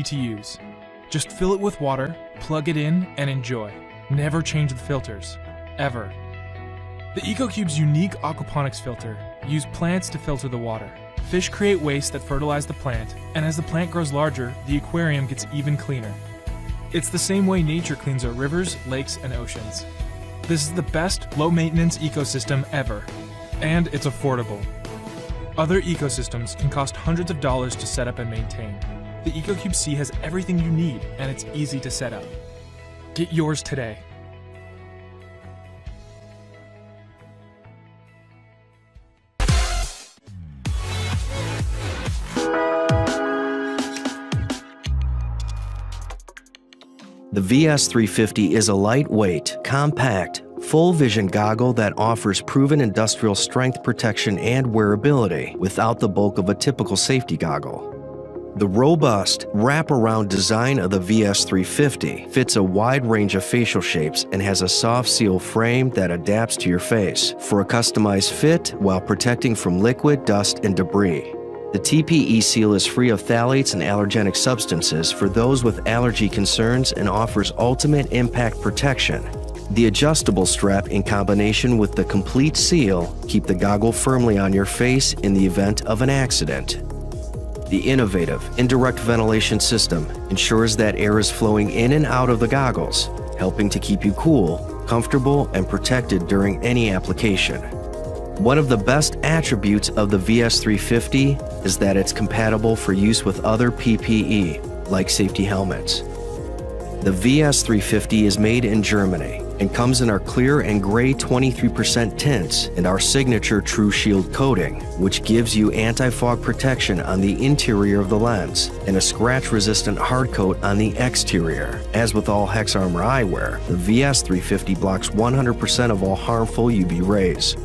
to use. Just fill it with water, plug it in, and enjoy. Never change the filters. Ever. The EcoCube's unique aquaponics filter uses plants to filter the water. Fish create waste that fertilize the plant, and as the plant grows larger, the aquarium gets even cleaner. It's the same way nature cleans our rivers, lakes, and oceans. This is the best, low-maintenance ecosystem ever, and it's affordable. Other ecosystems can cost hundreds of dollars to set up and maintain. The EcoCube C has everything you need, and it's easy to set up. Get yours today. The VS350 is a lightweight, compact, full-vision goggle that offers proven industrial strength protection and wearability without the bulk of a typical safety goggle. The robust, wrap-around design of the VS350 fits a wide range of facial shapes and has a soft seal frame that adapts to your face for a customized fit while protecting from liquid, dust, and debris. The TPE seal is free of phthalates and allergenic substances for those with allergy concerns and offers ultimate impact protection. The adjustable strap in combination with the complete seal keep the goggle firmly on your face in the event of an accident. The innovative indirect ventilation system ensures that air is flowing in and out of the goggles, helping to keep you cool, comfortable, and protected during any application. One of the best attributes of the VS350 is that it's compatible for use with other PPE, like safety helmets. The VS350 is made in Germany and comes in our clear and gray 23% tints and our signature True Shield coating, which gives you anti-fog protection on the interior of the lens and a scratch-resistant hard coat on the exterior. As with all Hex Armor eyewear, the VS350 blocks 100% of all harmful UV rays.